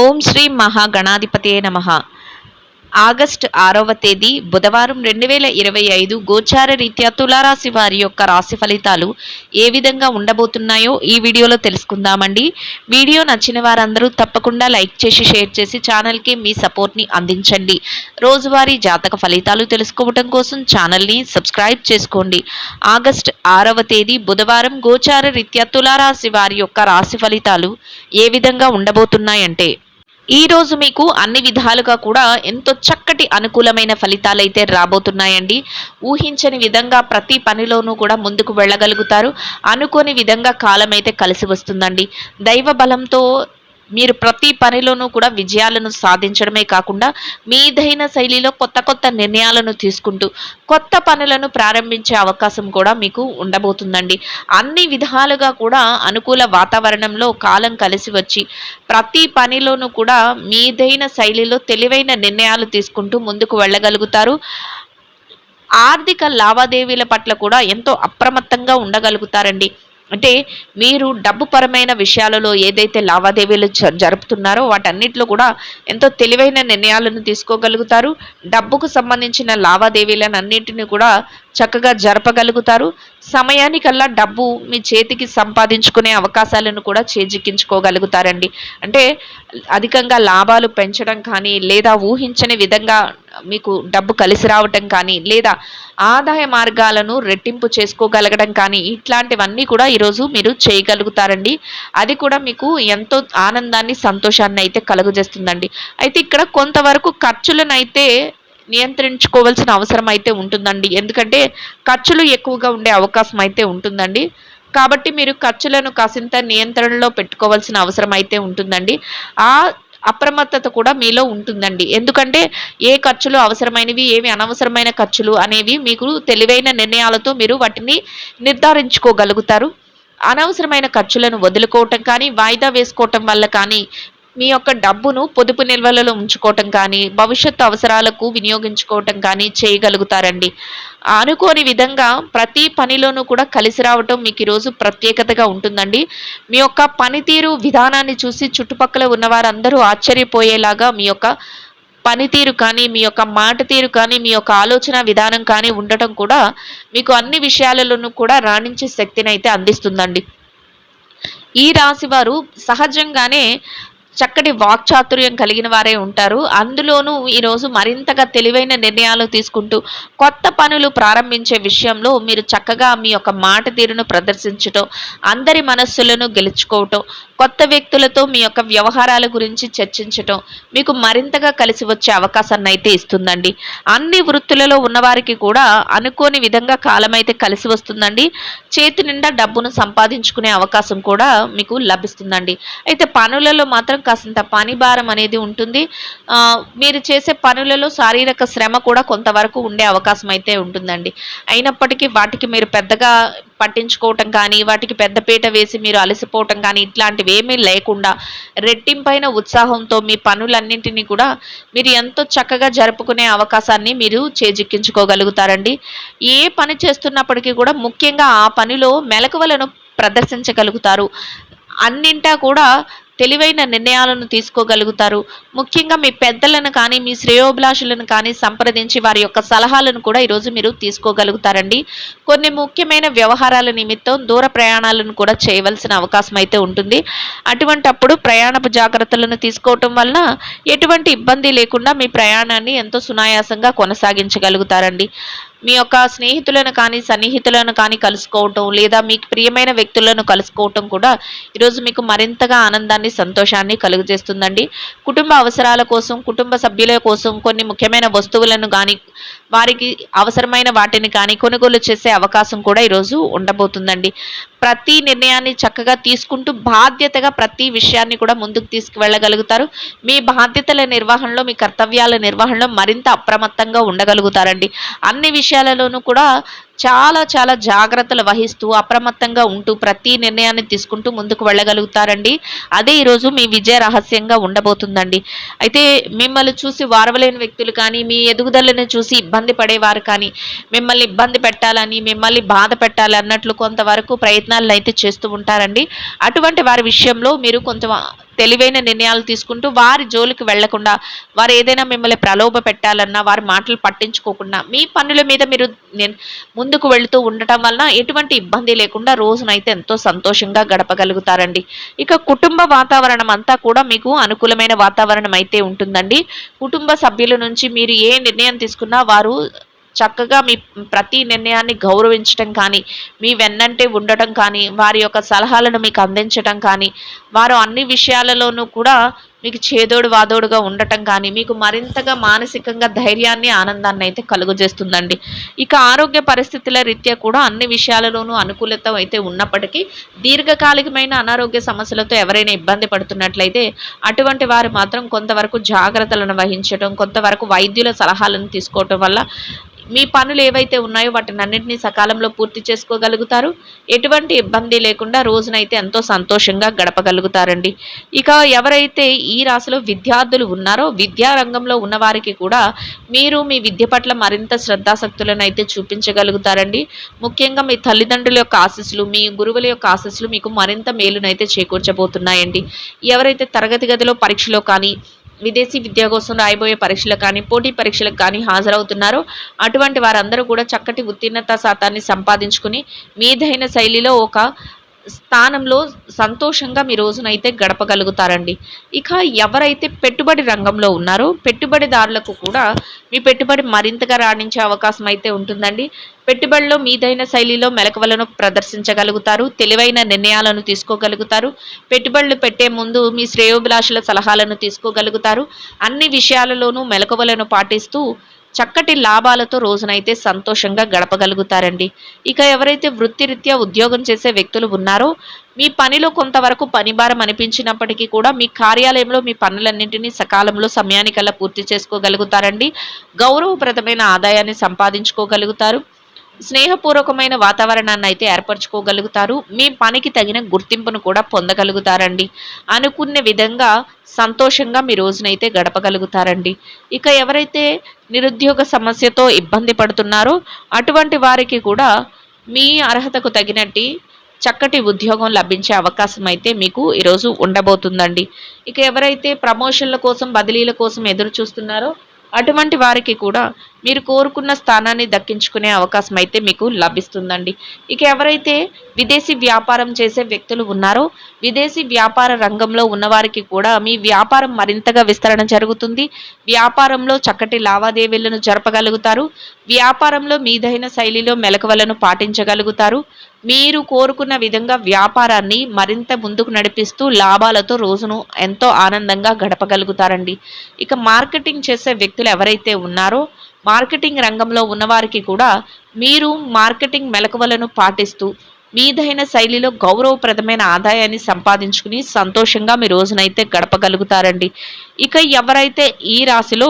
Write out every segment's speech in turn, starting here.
ఓం శ్రీ మహాగణాధిపతయే నమః. ఆగస్టు 6వ తేదీ బుధవారం 2025 గోచార రీత్యా తులారాశి వారి యొక్క రాశి ఫలితాలు ఏ విధంగా ఉండబోతున్నాయో ఈ వీడియోలో తెలుసుకుందామండి. వీడియో నచ్చిన వారందరూ తప్పకుండా లైక్ చేసి షేర్ చేసి ఛానల్కి మీ సపోర్ట్ని అందించండి. రోజువారీ జాతక ఫలితాలు తెలుసుకోవడం కోసం ఛానల్ని సబ్స్క్రైబ్ చేసుకోండి. ఆగస్టు 6వ తేదీ బుధవారం గోచార రీత్యా తులారాశి వారి యొక్క రాశి ఫలితాలు ఏ విధంగా ఉండబోతున్నాయంటే, ఈ రోజు మీకు అన్ని విధాలుగా కూడా ఎంతో చక్కటి అనుకూలమైన ఫలితాలైతే రాబోతున్నాయండి. ఊహించని విధంగా ప్రతి పనిలోనూ కూడా ముందుకు వెళ్ళగలుగుతారు. అనుకోని విధంగా కాలం అయితే కలిసి వస్తుందండి. దైవ బలంతో మీరు ప్రతి పనిలోనూ కూడా విజయాలను సాధించడమే కాకుండా మీదైన శైలిలో కొత్త కొత్త నిర్ణయాలను తీసుకుంటూ కొత్త పనులను ప్రారంభించే అవకాశం కూడా మీకు ఉండబోతుందండి. అన్ని విధాలుగా కూడా అనుకూల వాతావరణంలో కాలం కలిసి వచ్చి ప్రతి పనిలోనూ కూడా మీదైన శైలిలో తెలివైన నిర్ణయాలు తీసుకుంటూ ముందుకు వెళ్ళగలుగుతారు. ఆర్థిక లావాదేవీల పట్ల కూడా ఎంతో అప్రమత్తంగా ఉండగలుగుతారండి. అంటే మీరు డబ్బు పరమైన విషయాలలో ఏదైతే లావాదేవీలు జరుపుతున్నారో వాటన్నిటిలో కూడా ఎంతో తెలివైన నిర్ణయాలను తీసుకోగలుగుతారు. డబ్బుకు సంబంధించిన లావాదేవీలను అన్నింటినీ కూడా చక్కగా జరపగలుగుతారు. సమయానికల్లా డబ్బు మీ చేతికి సంపాదించుకునే అవకాశాలను కూడా చేజిక్కించుకోగలుగుతారండి. అంటే అధికంగా లాభాలు పెంచడం కానీ, లేదా ఊహించని విధంగా మీకు డబ్బు కలిసి రావటం కానీ, లేదా ఆదాయ మార్గాలను రెట్టింపు చేసుకోగలగడం కానీ, ఇట్లాంటివన్నీ కూడా ఈరోజు మీరు చేయగలుగుతారండి. అది కూడా మీకు ఎంతో ఆనందాన్ని, సంతోషాన్ని అయితే కలుగజేస్తుందండి. అయితే ఇక్కడ కొంతవరకు ఖర్చులను అయితే నియంత్రించుకోవాల్సిన అవసరం అయితే ఉంటుందండి. ఎందుకంటే ఖర్చులు ఎక్కువగా ఉండే అవకాశం అయితే ఉంటుందండి. కాబట్టి మీరు ఖర్చులను కాసింత నియంత్రణలో పెట్టుకోవాల్సిన అవసరం అయితే ఉంటుందండి. ఆ అప్రమత్తత కూడా మీలో ఉంటుందండి. ఎందుకంటే ఏ ఖర్చులు అవసరమైనవి, ఏవి అనవసరమైన ఖర్చులు అనేవి మీకు తెలివైన నిర్ణయాలతో మీరు వాటిని నిర్ధారించుకోగలుగుతారు. అనవసరమైన ఖర్చులను వదులుకోవటం కానీ, వాయిదా వేసుకోవటం వల్ల కానీ, మీ యొక్క డబ్బును పొదుపు నిల్వలలో ఉంచుకోవటం కానీ, భవిష్యత్తు అవసరాలకు వినియోగించుకోవటం కానీ చేయగలుగుతారండి. అనుకోని విధంగా ప్రతి పనిలోనూ కూడా కలిసి రావటం మీకు ఈరోజు ప్రత్యేకతగా ఉంటుందండి. మీ యొక్క పనితీరు విధానాన్ని చూసి చుట్టుపక్కల ఉన్న వారందరూ ఆశ్చర్యపోయేలాగా మీ యొక్క పనితీరు కానీ, మీ యొక్క మాట తీరు కానీ, మీ యొక్క ఆలోచన విధానం కానీ ఉండటం కూడా మీకు అన్ని విషయాలలోనూ కూడా రాణించే శక్తిని అయితే అందిస్తుందండి. ఈ రాశి వారు సహజంగానే చక్కటి వాక్చాతుర్యం కలిగిన వారే ఉంటారు. అందులోనూ ఈరోజు మరింతగా తెలివైన నిర్ణయాలు తీసుకుంటూ కొత్త పనులు ప్రారంభించే విషయంలో మీరు చక్కగా మీ యొక్క మాట తీరును ప్రదర్శించటం, అందరి మనస్సులను గెలుచుకోవటం, కొత్త వ్యక్తులతో మీ యొక్క వ్యవహారాల గురించి చర్చించటం మీకు మరింతగా కలిసి వచ్చే అవకాశాన్ని అయితే ఇస్తుందండి. అన్ని వృత్తులలో ఉన్నవారికి కూడా అనుకోని విధంగా కాలం అయితే కలిసి వస్తుందండి. చేతి నిండా డబ్బును సంపాదించుకునే అవకాశం కూడా మీకు లభిస్తుందండి. అయితే పనులలో మాత్రం కాసింత పని భారం అనేది ఉంటుంది. మీరు చేసే పనులలో శారీరక శ్రమ కూడా కొంతవరకు ఉండే అవకాశం అయితే ఉంటుందండి. అయినప్పటికీ వాటికి మీరు పెద్దగా పట్టించుకోవటం కానీ, వాటికి పెద్దపీట వేసి మీరు అలసిపోవటం కానీ ఇట్లాంటివి ఏమీ లేకుండా రెట్టింపైన ఉత్సాహంతో మీ పనులన్నింటినీ కూడా మీరు ఎంతో చక్కగా జరుపుకునే అవకాశాన్ని మీరు చేజిక్కించుకోగలుగుతారండి. ఏ పని చేస్తున్నప్పటికీ కూడా ముఖ్యంగా ఆ పనిలో మెలకువలను ప్రదర్శించగలుగుతారు. అన్నింటా కూడా తెలివైన నిర్ణయాలను తీసుకోగలుగుతారు. ముఖ్యంగా మీ పెద్దలను కానీ, మీ శ్రేయోభిలాషులను కానీ సంప్రదించి వారి యొక్క సలహాలను కూడా ఈరోజు మీరు తీసుకోగలుగుతారండి. కొన్ని ముఖ్యమైన వ్యవహారాల నిమిత్తం దూర ప్రయాణాలను కూడా చేయవలసిన అవకాశం అయితే ఉంటుంది. అటువంటప్పుడు ప్రయాణపు జాగ్రత్తలను తీసుకోవటం వలన ఎటువంటి ఇబ్బంది లేకుండా మీ ప్రయాణాన్ని ఎంతో సునాయాసంగా కొనసాగించగలుగుతారండి. మీ యొక్క స్నేహితులను కానీ, సన్నిహితులను కానీ కలుసుకోవటం, లేదా మీకు ప్రియమైన వ్యక్తులను కలుసుకోవటం కూడా ఈరోజు మీకు మరింతగా ఆనందాన్ని, సంతోషాన్ని కలుగజేస్తుందండి. కుటుంబ అవసరాల కోసం, కుటుంబ సభ్యుల కోసం కొన్ని ముఖ్యమైన వస్తువులను కానీ, వారికి అవసరమైన వాటిని కానీ కొనుగోలు చేసే అవకాశం కూడా ఈరోజు ఉండబోతుందండి. ప్రతి నిర్ణయాన్ని చక్కగా తీసుకుంటూ బాధ్యతగా ప్రతి విషయాన్ని కూడా ముందుకు తీసుకువెళ్ళగలుగుతారు. మీ బాధ్యతల నిర్వహణలో, మీ కర్తవ్యాల నిర్వహణలో మరింత అప్రమత్తంగా ఉండగలుగుతారండి. అన్ని విషయాలలోనూ కూడా చాలా చాలా జాగ్రత్తలు వహిస్తూ అప్రమత్తంగా ఉంటూ ప్రతి నిర్ణయాన్ని తీసుకుంటూ ముందుకు వెళ్ళగలుగుతారండి. అదే ఈరోజు మీ విజయ రహస్యంగా ఉండబోతుందండి. అయితే మిమ్మల్ని చూసి ఓర్వలేని వ్యక్తులు కానీ, మీ ఎదుగుదలను చూసి ఇబ్బంది పడేవారు కానీ, మిమ్మల్ని ఇబ్బంది పెట్టాలని, మిమ్మల్ని బాధ పెట్టాలి అన్నట్లు కొంతవరకు ప్రయత్నాలనైతే చేస్తూ ఉంటారండి. అటువంటి వారి విషయంలో మీరు కొంచెం తెలివైన నిర్ణయాలు తీసుకుంటూ వారి జోలికి వెళ్లకుండా, వారు ఏదైనా మిమ్మల్ని ప్రలోభ పెట్టాలన్నా వారి మాటలు పట్టించుకోకుండా మీ పనుల మీద మీరు ముందుకు వెళుతూ ఉండటం వలన ఎటువంటి ఇబ్బంది లేకుండా రోజునైతే ఎంతో సంతోషంగా గడపగలుగుతారండి. ఇక కుటుంబ వాతావరణం అంతా కూడా మీకు అనుకూలమైన వాతావరణం అయితే ఉంటుందండి. కుటుంబ సభ్యుల నుంచి మీరు ఏ నిర్ణయం తీసుకున్నా వారు చక్కగా మీ ప్రతి నిర్ణయాన్ని గౌరవించటం కానీ, మీ వెన్నంటే ఉండటం కానీ, వారి యొక్క సలహాలను మీకు అందించటం కానీ, వారు అన్ని విషయాలలోనూ కూడా మీకు చేదోడు వాదోడుగా ఉండటం కానీ, మీకు మరింతగా మానసికంగా ధైర్యాన్ని, ఆనందాన్ని అయితే కలుగజేస్తుందండి. ఇక ఆరోగ్య పరిస్థితుల రీత్యా కూడా అన్ని విషయాలలోనూ అనుకూలత అయితే ఉన్నప్పటికీ, దీర్ఘకాలికమైన అనారోగ్య సమస్యలతో ఎవరైనా ఇబ్బంది పడుతున్నట్లయితే, అటువంటి వారు మాత్రం కొంతవరకు జాగ్రత్తలను వహించటం, కొంతవరకు వైద్యుల సలహాలను తీసుకోవటం వల్ల మీ పనులు ఏవైతే ఉన్నాయో వాటినన్నిటిని సకాలంలో పూర్తి చేసుకోగలుగుతారు. ఎటువంటి ఇబ్బంది లేకుండా రోజునైతే ఎంతో సంతోషంగా గడపగలుగుతారండి. ఇక ఎవరైతే ఈ రాశిలో విద్యార్థులు ఉన్నారో విద్యా రంగంలో ఉన్నవారికి కూడా మీరు మీ విద్య పట్ల మరింత శ్రద్ధాశక్తులను అయితే చూపించగలుగుతారండి. ముఖ్యంగా మీ తల్లిదండ్రుల యొక్క ఆశీస్సులు, మీ గురువుల యొక్క ఆశీస్సులు మీకు మరింత మేలునైతే చేకూర్చబోతున్నాయండి. ఎవరైతే తరగతి గదిలో పరీక్షలో కానీ, విదేశీ విద్య కోసం రాయబోయే పరీక్షలకు కానీ, పోటీ పరీక్షలకు కానీ హాజరవుతున్నారో అటువంటి వారందరూ కూడా చక్కటి ఉత్తీర్ణత శాతాన్ని సంపాదించుకుని మీదైన శైలిలో ఒక స్థానంలో సంతోషంగా మీ రోజునైతే గడపగలుగుతారండి. ఇక ఎవరైతే పెట్టుబడి రంగంలో ఉన్నారో పెట్టుబడిదారులకు కూడా మీ పెట్టుబడి మరింతగా రాణించే అవకాశం అయితే ఉంటుందండి. పెట్టుబడిలో మీదైన శైలిలో మెలకువలను ప్రదర్శించగలుగుతారు. తెలివైన నిర్ణయాలను తీసుకోగలుగుతారు. పెట్టుబడులు పెట్టే ముందు మీ శ్రేయోభిలాషుల సలహాలను తీసుకోగలుగుతారు. అన్ని విషయాలలోనూ మెలకువలను పాటిస్తూ చక్కటి లాభాలతో రోజునైతే సంతోషంగా గడపగలుగుతారండి. ఇక ఎవరైతే వృత్తిరీత్యా ఉద్యోగం చేసే వ్యక్తులు ఉన్నారో మీ పనిలో కొంతవరకు పనిభారం అనిపించినప్పటికీ కూడా మీ కార్యాలయంలో మీ పనులన్నింటినీ సకాలంలో సమయానికల్లా పూర్తి చేసుకోగలుగుతారండి. గౌరవప్రదమైన ఆదాయాన్ని సంపాదించుకోగలుగుతారు. స్నేహపూర్వకమైన వాతావరణాన్ని అయితే ఏర్పరచుకోగలుగుతారు. మీ పనికి తగిన గుర్తింపును కూడా పొందగలుగుతారండి. అనుకున్న విధంగా సంతోషంగా మీ రోజునైతే గడపగలుగుతారండి. ఇక ఎవరైతే నిరుద్యోగ సమస్యతో ఇబ్బంది పడుతున్నారో అటువంటి వారికి కూడా మీ అర్హతకు తగినట్టి చక్కటి ఉద్యోగం లభించే అవకాశం అయితే మీకు ఈరోజు ఉండబోతుందండి. ఇక ఎవరైతే ప్రమోషన్ల కోసం, బదిలీల కోసం ఎదురు చూస్తున్నారో అటువంటి వారికి కూడా మీరు కోరుకున్న స్థానాన్ని దక్కించుకునే అవకాశం అయితే మీకు లభిస్తుందండి. ఇక ఎవరైతే విదేశీ వ్యాపారం చేసే వ్యక్తులు ఉన్నారో విదేశీ వ్యాపార రంగంలో ఉన్నవారికి కూడా మీ వ్యాపారం మరింతగా విస్తరణ జరుగుతుంది. వ్యాపారంలో చక్కటి లావాదేవీలను జరపగలుగుతారు. వ్యాపారంలో మీదైన శైలిలో మెలకువలను పాటించగలుగుతారు. మీరు కోరుకున్న విధంగా వ్యాపారాన్ని మరింత ముందుకు నడిపిస్తూ లాభాలతో రోజును ఎంతో ఆనందంగా గడపగలుగుతారండి. ఇక మార్కెటింగ్ చేసే వ్యక్తులు ఎవరైతే ఉన్నారో మార్కెటింగ్ రంగంలో ఉన్నవారికి కూడా మీరు మార్కెటింగ్ మెలకువలను పాటిస్తూ మీదైన శైలిలో గౌరవప్రదమైన ఆదాయాన్ని సంపాదించుకుని సంతోషంగా మీ రోజునైతే గడపగలుగుతారండి. ఇక ఎవరైతే ఈ రాశిలో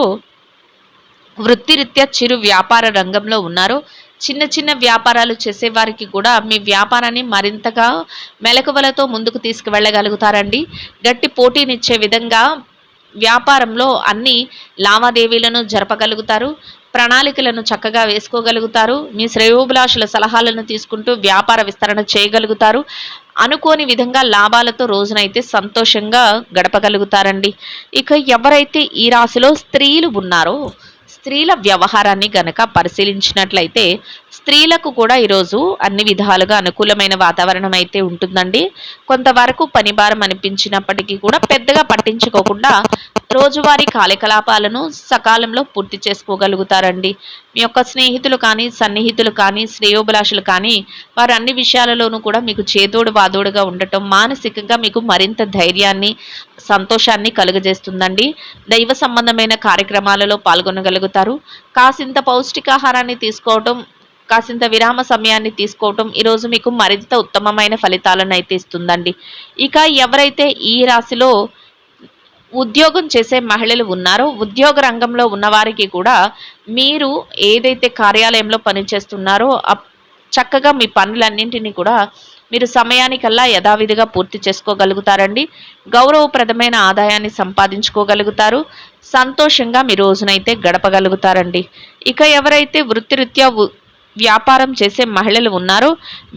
వృత్తిరీత్యా చిరు వ్యాపార రంగంలో ఉన్నారో చిన్న చిన్న వ్యాపారాలు చేసేవారికి కూడా మీ వ్యాపారాన్ని మరింతగా మెలకువలతో ముందుకు తీసుకువెళ్ళగలుగుతారండి. గట్టి పోటీనిచ్చే విధంగా వ్యాపారంలో అన్ని లావాదేవీలను జరపగలుగుతారు. ప్రణాళికలను చక్కగా వేసుకోగలుగుతారు. మీ శ్రేయోభిలాషుల సలహాలను తీసుకుంటూ వ్యాపార విస్తరణ చేయగలుగుతారు. అనుకోని విధంగా లాభాలతో రోజునైతే సంతోషంగా గడపగలుగుతారండి. ఇక ఎవరైతే ఈ రాశిలో స్త్రీలు ఉన్నారో స్త్రీల వ్యవహారాన్ని గనక పరిశీలించినట్లయితే స్త్రీలకు కూడా ఈరోజు అన్ని విధాలుగా అనుకూలమైన వాతావరణం అయితే ఉంటుందండి. కొంతవరకు పనిభారం అనిపించినప్పటికీ కూడా పెద్దగా పట్టించుకోకుండా రోజువారీ కార్యకలాపాలను సకాలంలో పూర్తి చేసుకోగలుగుతారండి. మీ యొక్క స్నేహితులు కానీ, సన్నిహితులు కానీ, శ్రేయోభిలాషులు కానీ వారు అన్ని విషయాలలోనూ కూడా మీకు చేదోడు వాదోడుగా ఉండటం మానసికంగా మీకు మరింత ధైర్యాన్ని, సంతోషాన్ని కలుగజేస్తుందండి. దైవ సంబంధమైన కార్యక్రమాలలో పాల్గొనగలుగుతారు. కాసింత పౌష్టికాహారాన్ని తీసుకోవటం, కాసింత విరామ సమయాన్ని తీసుకోవటం ఈరోజు మీకు మరింత ఉత్తమమైన ఫలితాలను అయితే ఇస్తుందండి. ఇక ఎవరైతే ఈ రాశిలో ఉద్యోగం చేసే మహిళలు ఉన్నారో ఉద్యోగ రంగంలో ఉన్నవారికి కూడా మీరు ఏదైతే కార్యాలయంలో పనిచేస్తున్నారో చక్కగా మీ పనులన్నింటినీ కూడా మీరు సమయానికల్లా యథావిధిగా పూర్తి చేసుకోగలుగుతారండి. గౌరవప్రదమైన ఆదాయాన్ని సంపాదించుకోగలుగుతారు. సంతోషంగా మీ రోజునైతే గడపగలుగుతారండి. ఇక ఎవరైతే వృత్తిరీత్యా వ్యాపారం చేసే మహిళలు ఉన్నారో,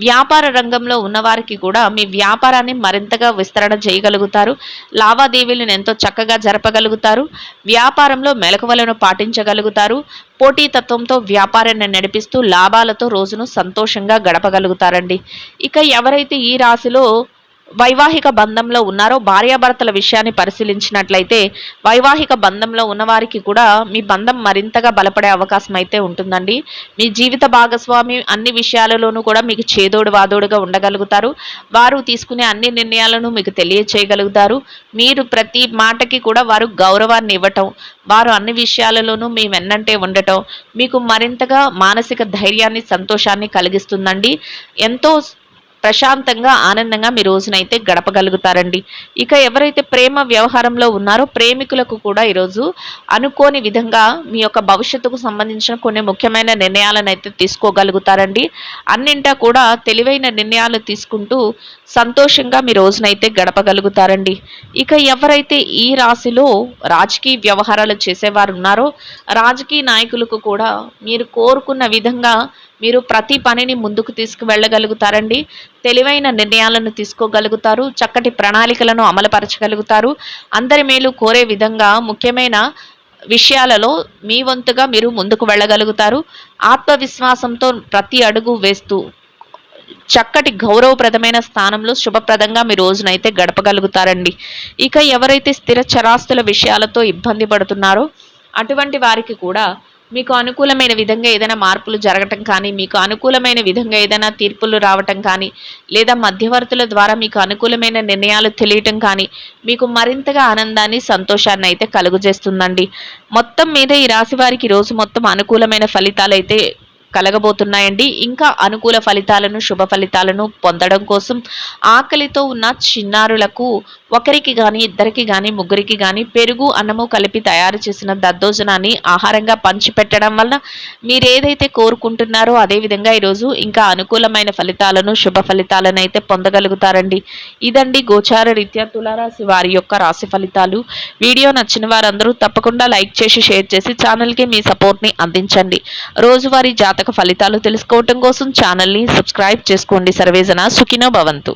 వ్యాపార రంగంలో ఉన్నవారికి కూడా మీ వ్యాపారాన్ని మరింతగా విస్తరణ చేయగలుగుతారు. లావాదేవీలను ఎంతో చక్కగా జరపగలుగుతారు. వ్యాపారంలో మెలకువలను పాటించగలుగుతారు. పోటీతత్వంతో వ్యాపారాన్ని నడిపిస్తూ లాభాలతో రోజును సంతోషంగా గడపగలుగుతారండి. ఇక ఎవరైతే ఈ రాశిలో వైవాహిక బంధంలో ఉన్నారో, భార్యాభర్తల విషయాన్ని పరిశీలించినట్లయితే వైవాహిక బంధంలో ఉన్నవారికి కూడా మీ బంధం మరింతగా బలపడే అవకాశం అయితే ఉంటుందండి. మీ జీవిత భాగస్వామి అన్ని విషయాలలోనూ కూడా మీకు చేదోడు వాదోడుగా ఉండగలుగుతారు. వారు తీసుకునే అన్ని నిర్ణయాలను మీకు తెలియచేయగలుగుతారు. మీరు ప్రతి మాటకి కూడా వారు గౌరవాన్ని ఇవ్వటం, వారు అన్ని విషయాలలోనూ మీ వెన్నంటే ఉండటం మీకు మరింతగా మానసిక ధైర్యాన్ని, సంతోషాన్ని కలిగిస్తుందండి. ఎంతో ప్రశాంతంగా, ఆనందంగా మీ రోజునైతే గడపగలుగుతారండి. ఇక ఎవరైతే ప్రేమ వ్యవహారంలో ఉన్నారో, ప్రేమికులకు కూడా ఈరోజు అనుకోని విధంగా మీ యొక్క భవిష్యత్తుకు సంబంధించిన కొన్ని ముఖ్యమైన నిర్ణయాలను అయితే తీసుకోగలుగుతారండి. అన్నింటా కూడా తెలివైన నిర్ణయాలు తీసుకుంటూ సంతోషంగా మీ రోజునైతే గడపగలుగుతారండి. ఇక ఎవరైతే ఈ రాశిలో రాజకీయ వ్యవహారాలు చేసేవారు ఉన్నారో, రాజకీయ నాయకులకు కూడా మీరు కోరుకున్న విధంగా మీరు ప్రతి పనిని ముందుకు తీసుకువెళ్ళగలుగుతారండి. తెలివైన నిర్ణయాలను తీసుకోగలుగుతారు. చక్కటి ప్రణాళికలను అమలుపరచగలుగుతారు. అందరి మేలు కోరే విధంగా ముఖ్యమైన విషయాలలో మీ వంతుగా మీరు ముందుకు వెళ్ళగలుగుతారు. ఆత్మవిశ్వాసంతో ప్రతి అడుగు వేస్తూ చక్కటి గౌరవప్రదమైన స్థానంలో శుభప్రదంగా మీ రోజునైతే గడపగలుగుతారండి. ఇక ఎవరైతే స్థిర చరాస్తుల విషయాలతో ఇబ్బంది పడుతున్నారో అటువంటి వారికి కూడా మీకు అనుకూలమైన విధంగా ఏదైనా మార్పులు జరగటం కానీ, మీకు అనుకూలమైన విధంగా ఏదైనా తీర్పులు రావటం కానీ, లేదా మధ్యవర్తుల ద్వారా మీకు అనుకూలమైన నిర్ణయాలు తెలియటం కానీ మీకు మరింతగా ఆనందాన్ని, సంతోషాన్ని అయితే కలుగజేస్తుందండి. మొత్తం మీద ఈ రాశి వారికి రోజు మొత్తం అనుకూలమైన ఫలితాలు అయితే కలగబోతున్నాయండి. ఇంకా అనుకూల ఫలితాలను, శుభ ఫలితాలను పొందడం కోసం ఆకలితో ఉన్న చిన్నారులకు ఒకరికి కానీ, ఇద్దరికి కానీ, ముగ్గురికి కానీ పెరుగు, అన్నము కలిపి తయారు చేసిన దద్దోజనాన్ని ఆహారంగా పంచిపెట్టడం వలన మీరు ఏదైతే కోరుకుంటున్నారో అదేవిధంగా ఈరోజు ఇంకా అనుకూలమైన ఫలితాలను, శుభ ఫలితాలను అయితే పొందగలుగుతారండి. ఇదండి గోచార రీత్యా తులారాశి వారి యొక్క రాశి ఫలితాలు. వీడియో నచ్చిన వారందరూ తప్పకుండా లైక్ చేసి, షేర్ చేసి ఛానల్కి మీ సపోర్ట్ని అందించండి. రోజువారీ జాతక ఫలితాలు తెలుసుకోవటం కోసం ఛానల్ని సబ్స్క్రైబ్ చేసుకోండి. సర్వేజన సుఖినో భవంతు.